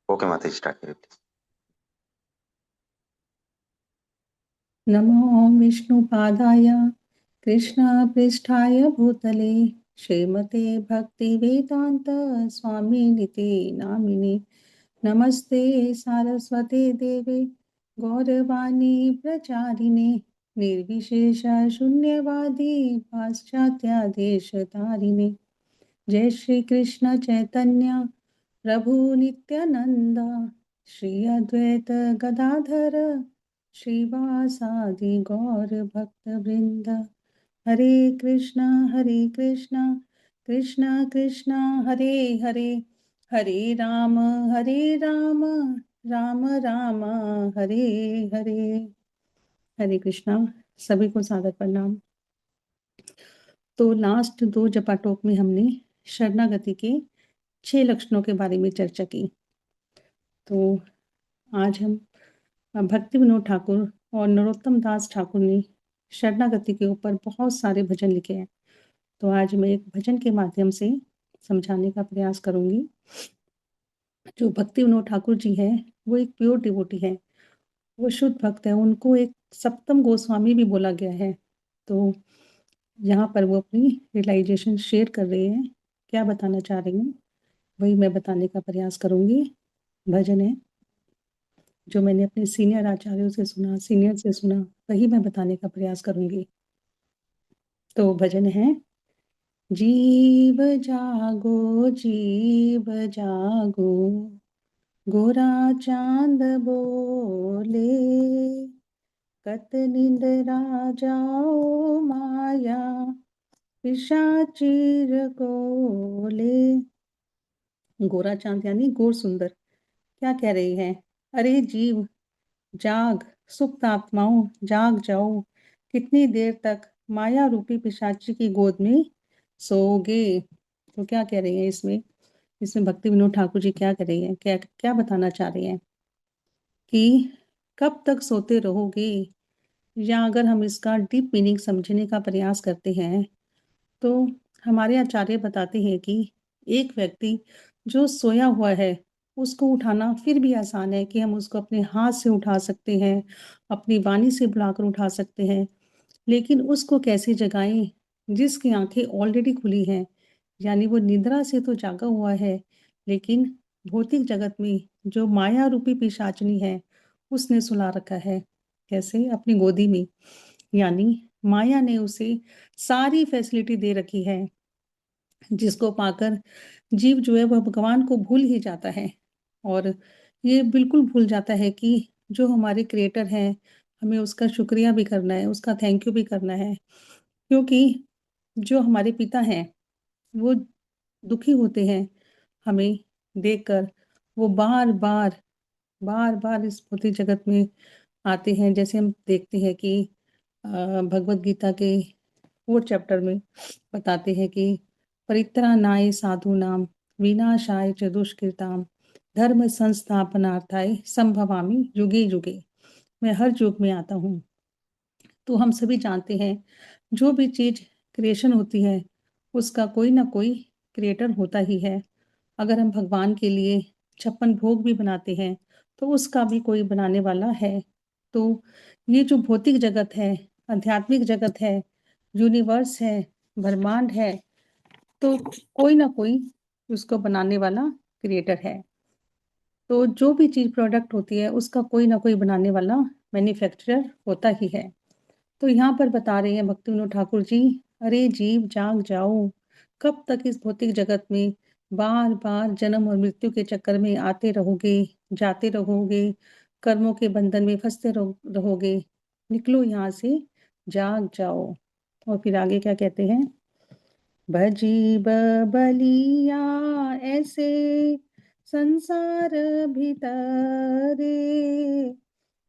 Okay माता जी, start करिए please. नमो विष्णुपादाय कृष्णपृष्ठाय भूतले श्रीमते भक्तिवेदान्त स्वामिनिति नामिने। नमस्ते सारस्वते देवे गौरवाणी प्रचारिणे निर्विशेष शून्यवादी पाश्चात्यादेशतारिणे। जय श्री कृष्ण चैतन्य प्रभु नित्यानंद श्री अद्वैत गदाधर श्रीवासादि गौर भक्त वृंद। हरे कृष्णा कृष्णा कृष्णा हरे हरे, हरे राम राम राम हरे हरे। हरे कृष्णा। सभी को सादर प्रणाम। तो लास्ट 2 जपा टॉक में हमने शरणागति के 6 लक्षणों के बारे में चर्चा की। तो आज हम भक्ति विनोद ठाकुर और नरोत्तम दास ठाकुर ने शरणागति के ऊपर बहुत सारे भजन लिखे हैं। तो आज मैं एक भजन के माध्यम से समझाने का प्रयास करूंगी। जो भक्ति विनोद ठाकुर जी हैं वो एक प्योर डिवोटी है, वो शुद्ध भक्त है। उनको एक सप्तम गोस्वामी भी बोला गया है। तो यहाँ पर वो अपनी रियलाइजेशन शेयर कर रहे हैं, क्या बताना चाह रही हैं वही मैं बताने का प्रयास करूंगी। भजन है जो मैंने अपने सीनियर आचार्यों से सुना, सीनियर से सुना, वही मैं बताने का प्रयास करूंगी। तो भजन है, जीव जागो गोरा चांद बोले, कत निंद्रा जाओ माया पिशाचीर कोले। गोरा चांद यानी गोर सुंदर क्या कह रही है? अरे जीव जाग, सुप्त आत्माओं जाग जाओ, कितनी देर तक माया रूपी पिशाची की गोद में सोओगे। तो क्या कह रही है इसमें? इसमें भक्ति विनोद ठाकुर जी क्या कर रही है, क्या क्या बताना चाह रही हैं कि कब तक सोते रहोगे। या अगर हम इसका डीप मीनिंग समझने का प्रयास करते हैं तो हमारे आचार्य बताते हैं कि एक व्यक्ति जो सोया हुआ है उसको उठाना फिर भी आसान है कि हम उसको अपने हाथ से उठा सकते हैं, अपनी वाणी से बुलाकर उठा सकते हैं। लेकिन उसको कैसे जगाएं जिसकी आंखें ऑलरेडी खुली हैं, यानी वो निद्रा से तो जागा हुआ है, लेकिन भौतिक जगत में जो माया रूपी पिशाचनी है उसने सुला रखा है। कैसे? अपनी गोदी में, यानी माया ने उसे सारी फैसिलिटी दे रखी है, जिसको पाकर जीव जो है वह भगवान को भूल ही जाता है। और ये बिल्कुल भूल जाता है कि जो हमारे क्रिएटर हैं हमें उसका शुक्रिया भी करना है, उसका थैंक यू भी करना है। क्योंकि जो हमारे पिता हैं वो दुखी होते हैं हमें देखकर। वो बार बार इस भौतिक जगत में आते हैं। जैसे हम देखते हैं कि भगवत गीता के 4 चैप्टर में बताते हैं कि परित्राणाय साधूनां विनाशाय च दुष्कृतां धर्म संस्थापनार्थाय संभवामि युगे युगे। मैं हर युग में आता हूँ। तो हम सभी जानते हैं जो भी चीज क्रिएशन होती है उसका कोई ना कोई क्रिएटर होता ही है। अगर हम भगवान के लिए 56 भोग भी बनाते हैं तो उसका भी कोई बनाने वाला है। तो ये जो भौतिक जगत है, आध्यात्मिक जगत है, यूनिवर्स है, ब्रह्मांड है, तो कोई ना कोई उसको बनाने वाला क्रिएटर है। तो जो भी चीज प्रोडक्ट होती है उसका कोई ना कोई बनाने वाला मैन्युफैक्चरर होता ही है। तो यहाँ पर बता रहे हैं भक्ति विनोद ठाकुर जी, अरे जीव जाग जाओ, कब तक इस भौतिक जगत में बार बार जन्म और मृत्यु के चक्कर में आते रहोगे, जाते रहोगे, कर्मों के बंधन में फंसते रहोगे। निकलो यहाँ से, जाग जाओ। और फिर आगे क्या कहते हैं? भजी बलिया ऐसे संसार भीतरे,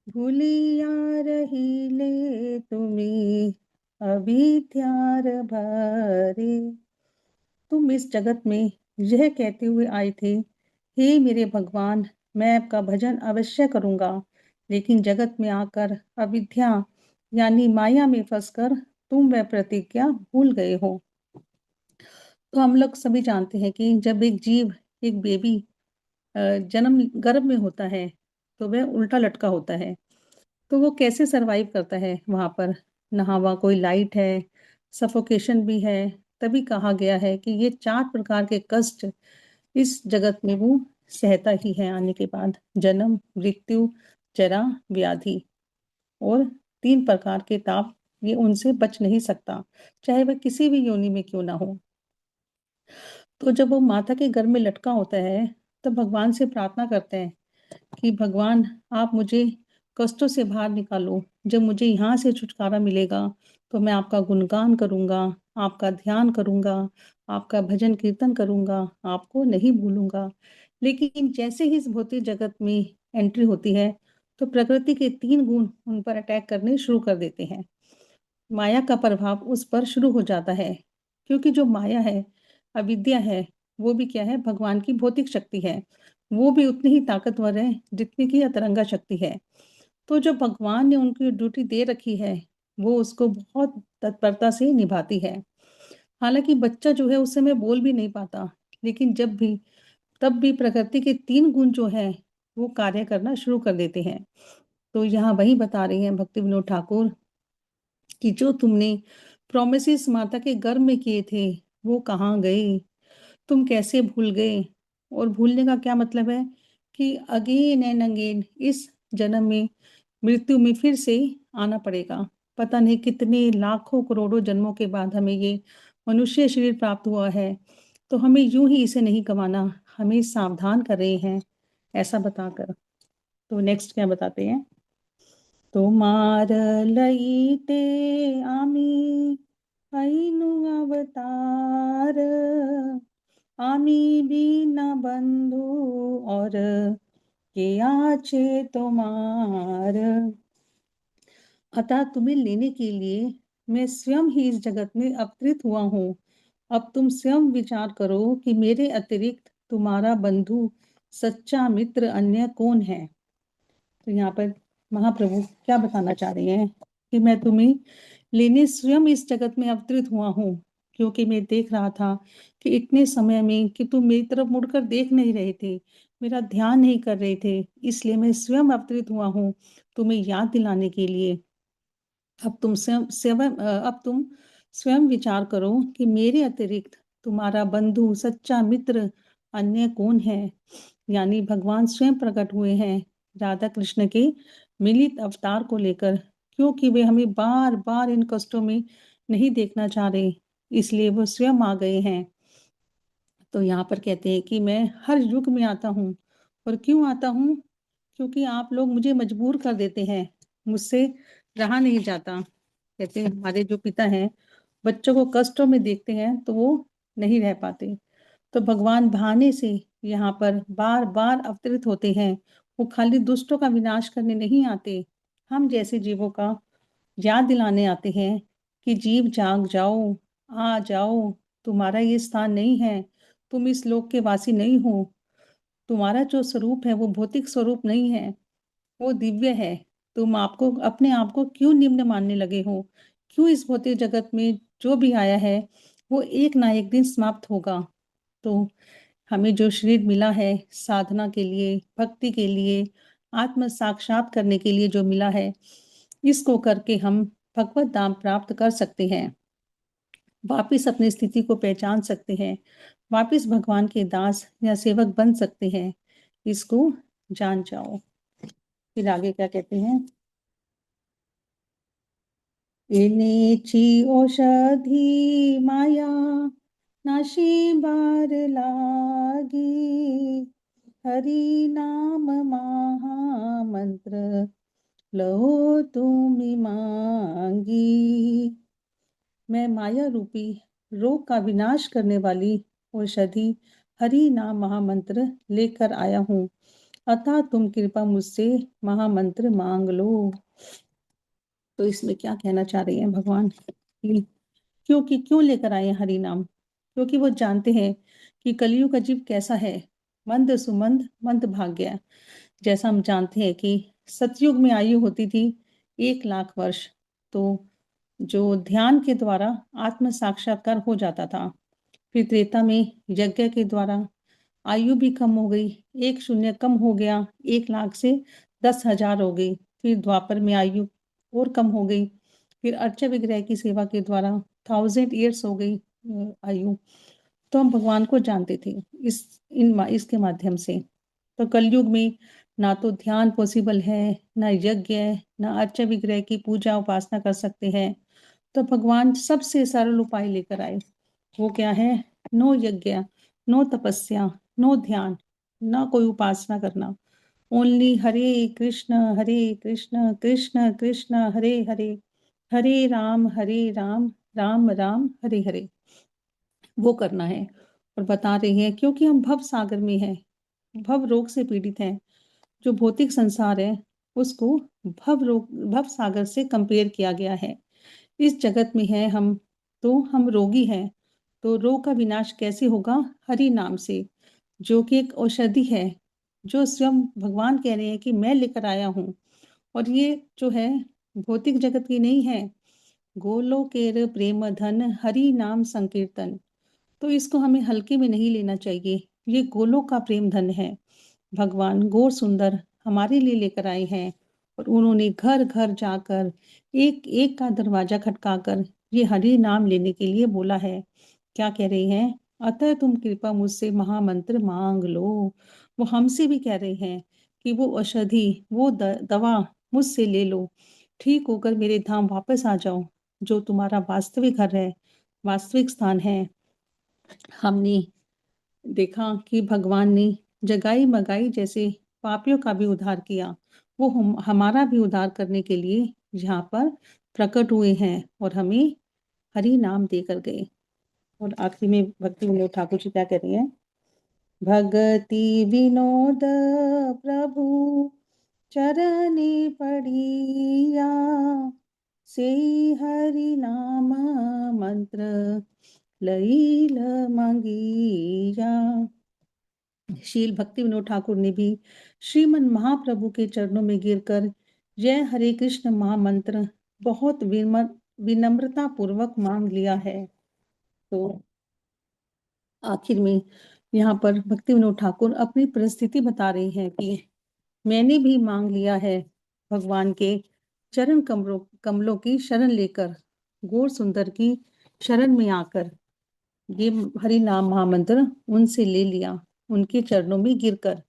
भूलिया रहिले तुम्हें अविद्यार भरे। तुम इस जगत में यह कहते हुए आए थे, हे मेरे भगवान, मैं आपका भजन अवश्य करूंगा, लेकिन जगत में आकर अविद्या यानी माया में फंसकर तुम वह प्रतिज्ञा भूल गए हो। तो हम लोग सभी जानते हैं कि जब एक जीव एक बेबी जन्म गर्भ में होता है तो वह उल्टा लटका होता है, तो वो कैसे सरवाइव करता है वहाँ पर? ना वहाँ कोई लाइट है, सफोकेशन भी है। तभी कहा गया है कि ये 4 प्रकार के कष्ट इस जगत में वो सहता ही है आने के बाद। जन्म, मृत्यु, जरा, व्याधि और 3 प्रकार के ताप, ये उनसे बच नहीं सकता, चाहे वह किसी भी योनि में क्यों ना हो। तो जब वो माता के गर्भ में लटका होता है, तो भगवान से प्रार्थना करते हैं कि भगवान आप मुझे कष्टों से बाहर निकालो। जब मुझे यहाँ से छुटकारा मिलेगा, तो मैं आपका गुणगान करूँगा, आपका ध्यान करूँगा, आपका भजन कीर्तन करूँगा, आपको नहीं भूलूँगा। लेकिन जैसे ही इस भौतिक जगत में एंट्री होती है, तो प्रकृति के 3 गुण उन पर अटैक करने शुरू कर देते हैं। माया का प्रभाव उस पर शुरू हो जाता है, क्योंकि जो माया है, अविद्या है, वो भी क्या है? भगवान की भौतिक शक्ति है। वो भी उतनी ही ताकतवर है जितनी कि अतरंगा शक्ति है। तो जो भगवान ने उनकी ड्यूटी दे रखी है, वो उसको बहुत तत्परता से निभाती है। हालाँकि बच्चा जो है उस समय बोल भी नहीं पाता, लेकिन तब भी प्रकृति के 3 गुण जो हैं, वो कार्य करना शुरू कर देते हैं। तो यहाँ वही बता रही हैं भक्ति विनोद ठाकुर कि जो तुमने प्रोमिसेस माता के गर्भ में किए थे, वो कहाँ गए? तुम कैसे भूल गए? और भूलने का क्या मतलब है कि अगेन एंड अगेन इस जन्म में, मृत्यु में फिर से आना पड़ेगा। पता नहीं कितने लाखों करोड़ों जन्मों के बाद हमें ये मनुष्य शरीर प्राप्त हुआ है, तो हमें यूं ही इसे नहीं गंवाना, हमें सावधान कर रहे हैं, ऐसा बताकर। तो नेक्स्ट क्या बताते हैं? তোমার লইতে আমি আইনু अवतार, আমি বিনা बंधु और के आछे তোমার। अतः तुम्हें लेने के लिए मैं स्वयं ही इस जगत में अवतरित हुआ हूँ। अब तुम स्वयं विचार करो कि मेरे अतिरिक्त तुम्हारा बंधु, सच्चा मित्र अन्य कौन है? तो यहाँ पर महाप्रभु क्या बताना चाह रहे हैं कि मैं तुम्हें लेने स्वयं इस जगत में अवतरित हुआ हूँ, क्योंकि मैं देख रहा था कि इतने समय में कि तुम मेरी तरफ मुड़कर देख नहीं रहे थे, मेरा ध्यान नहीं कर रहे थे, इसलिए मैं स्वयं अवतरित हुआ हूँ तुम्हें याद दिलाने के लिए। अब तुम स्वयं विचार करो कि मेरे अतिरिक्त तुम्हारा बंधु, सच्चा मित्र अन्य कौन है? यानी भगवान स्वयं प्रकट हुए हैं राधा कृष्ण के मिलित अवतार को लेकर, क्योंकि वे हमें बार-बार इन कष्टों में नहीं देखना चाह रहे, इसलिए वो स्वयं आ गए हैं। तो यहाँ पर कहते हैं कि मैं हर युग में आता हूँ। और क्यों आता हूँ? क्योंकि आप लोग मुझे मजबूर कर देते हैं, मुझसे रहा नहीं जाता। कहते हैं हमारे जो पिता हैं, बच्चों को कष्टों में देखते हैं तो वो नहीं रह पाते। तो भगवान बहाने से यहाँ पर बार-बार अवतरित होते हैं। वो खाली दुष्टों का विनाश करने नहीं आते, हम जैसे जीवों का याद दिलाने आते हैं कि जीव जाग जाओ, आ जाओ, तुम्हारा ये स्थान नहीं है, तुम इस लोक के वासी नहीं हो, तुम्हारा जो स्वरूप है वो भौतिक स्वरूप नहीं है, वो दिव्य है। तुम आपको अपने आप को क्यों निम्न मानने लगे हो? क्यों इस भौतिक जगत में जो भी आया है, वो एक ना एक दिन समाप्त होगा। तो हमें जो शरीर मिला है साधना के लिए, भक्ति के लिए, आत्म साक्षात करने के लिए जो मिला है, इसको करके हम भगवत धाम प्राप्त कर सकते हैं। वापिस अपनी स्थिति को पहचान सकते हैं, वापिस भगवान के दास या सेवक बन सकते हैं। इसको जान जाओ। फिर आगे क्या कहते हैं? এনেছি औषधि माया नाशिबार लागी, हरि नाम महामंत्र लो तुम मांगी। मैं माया रूपी रोग का विनाश करने वाली औषधि हरि नाम महामंत्र लेकर आया हूँ, अतः तुम कृपा मुझसे महामंत्र मांग लो। तो इसमें क्या कहना चाह रहे हैं भगवान? क्योंकि क्यों लेकर आए हैं हरि नाम? क्योंकि वो जानते हैं कि कलयुग का जीव कैसा है, मंद सुमंद मंद भाग्य। जैसा हम जानते हैं कि सतयुग में आयु होती थी 1 लाख वर्ष, तो जो ध्यान के द्वारा आत्म साक्षात्कार हो जाता था। फिर त्रेता में यज्ञ के द्वारा, आयु भी कम हो गई, एक शून्य कम हो गया, 1 लाख से 10,000 हो गई। फिर द्वापर में आयु और कम हो गई, फिर अर्चा विग्रह की सेवा के द्वारा 1000 ईयर्स हो गई आयु। तो हम भगवान को जानते थे इसके माध्यम से। तो कलयुग में ना तो ध्यान पॉसिबल है, ना यज्ञ, ना अर्चा विग्रह की पूजा उपासना कर सकते हैं। तो भगवान सबसे सरल उपाय लेकर आए। वो क्या है? नो यज्ञ, नो तपस्या, नो ध्यान, ना कोई उपासना करना। ओनली हरे कृष्ण कृष्ण कृष्ण हरे हरे, हरे राम राम राम हरे हरे, वो करना है। और बता रही है क्योंकि हम भव सागर में हैं, भव रोग से पीड़ित हैं। जो भौतिक संसार है उसको भव सागर से कंपेयर किया गया है। इस जगत में है हम, तो हम रोगी हैं। तो रोग का विनाश कैसे होगा? हरि नाम से, जो कि एक औषधि है, जो स्वयं भगवान कह रहे हैं कि मैं लेकर आया हूँ। और ये जो है भौतिक जगत की नहीं है। गोलोकेर प्रेम धन हरि नाम संकीर्तन। तो इसको हमें हल्के में नहीं लेना चाहिए। ये गोलोक का प्रेम धन है। भगवान गौर सुंदर हमारे लिए लेकर आए हैं। और उन्होंने घर घर जाकर एक एक का दरवाजा खटकाकर ये हरि नाम लेने के लिए बोला है। क्या कह रहे हैं? अतः तुम कृपा मुझसे महामंत्र मांग लो। वो हमसे भी कह रहे हैं कि वो औषधि, वो दवा मुझसे ले लो, ठीक होकर मेरे धाम वापस आ जाओ, जो तुम्हारा वास्तविक घर है, वास्तविक स्थान है। हमने देखा कि भगवान ने जगाई मगाई जैसे पापियों का भी उद्धार किया। वो हमारा भी उद्धार करने के लिए यहाँ पर प्रकट हुए हैं और हमें हरि नाम देकर गए। और आखिरी में भक्ति विनोद ठाकुर जी क्या कह रही हैं? भगति विनोद प्रभु चरणी पड़िया, से हरि नाम मंत्र लईल मंगिया। शील भक्ति विनोद ठाकुर ने भी श्रीमन महाप्रभु के चरणों में गिरकर जय हरे कृष्ण महामंत्र बहुत विनम्रता पूर्वक मांग लिया है। तो आखिर में यहाँ पर भक्ति विनोद ठाकुर अपनी परिस्थिति बता रहे हैं कि मैंने भी मांग लिया है भगवान के चरण कमलों की शरण लेकर, गौर सुंदर की शरण में आकर ये हरि नाम महामंत्र उनसे ले लिया, उनके चरणों में गिरकर।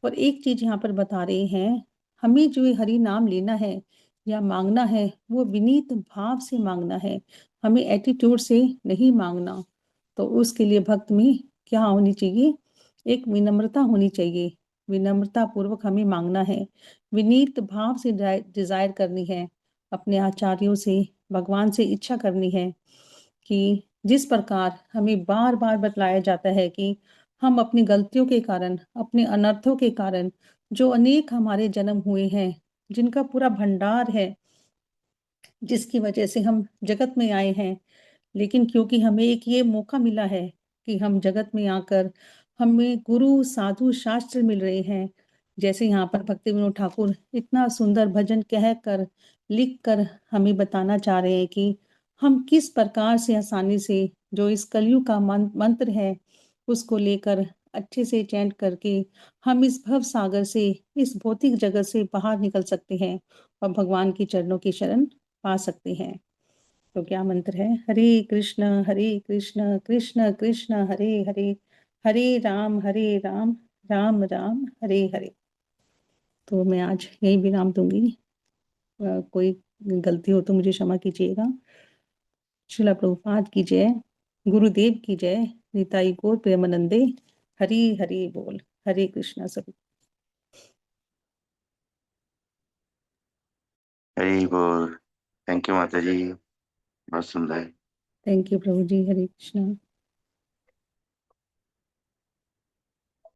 और एक चीज यहाँ पर बता रहे हैं, हमें जो ये हरि नाम लेना है या मांगना है वो विनीत भाव से मांगना है, हमें एटीट्यूड से नहीं मांगना। तो उसके लिए भक्त में क्या होनी चाहिए? एक विनम्रता होनी चाहिए। विनम्रता पूर्वक हमें मांगना है, विनीत भाव से डिजायर करनी है, अपने आचार्यों से, भगवान से इच्छा करनी है कि जिस प्रकार हमें बार बार बतलाया जाता है कि हम अपनी गलतियों के कारण, अपने अनर्थों के कारण, जो अनेक हमारे जन्म हुए हैं, जिनका पूरा भंडार है, जिसकी वजह से हम जगत में आए हैं, लेकिन क्योंकि हमें एक ये मौका मिला है कि हम जगत में आकर हमें गुरु साधु शास्त्र मिल रहे हैं। जैसे यहाँ पर भक्ति विनोद ठाकुर इतना सुंदर भजन कह कर लिख कर हमें बताना चाह रहे हैं कि हम किस प्रकार से आसानी से जो इस कलयुग का मंत्र है उसको लेकर अच्छे से चैंट करके हम इस भव सागर से, इस भौतिक जगत से बाहर निकल सकते हैं और भगवान की चरणों की शरण पा सकते हैं। तो क्या मंत्र है? हरे कृष्ण कृष्ण कृष्ण हरे हरे, हरे राम राम राम हरे हरे। तो मैं आज यही विराम दूंगी। कोई गलती हो तो मुझे क्षमा कीजिएगा। श्रील प्रभुपाद की जय, गुरुदेव की जय, निताई गौर प्रेमानंदे, हरि हरि बोल। हरे कृष्णा सभी। हरी बोल। थैंक यू माता जी, बहुत सुंदर। थैंक यू प्रभु जी। हरे कृष्णा।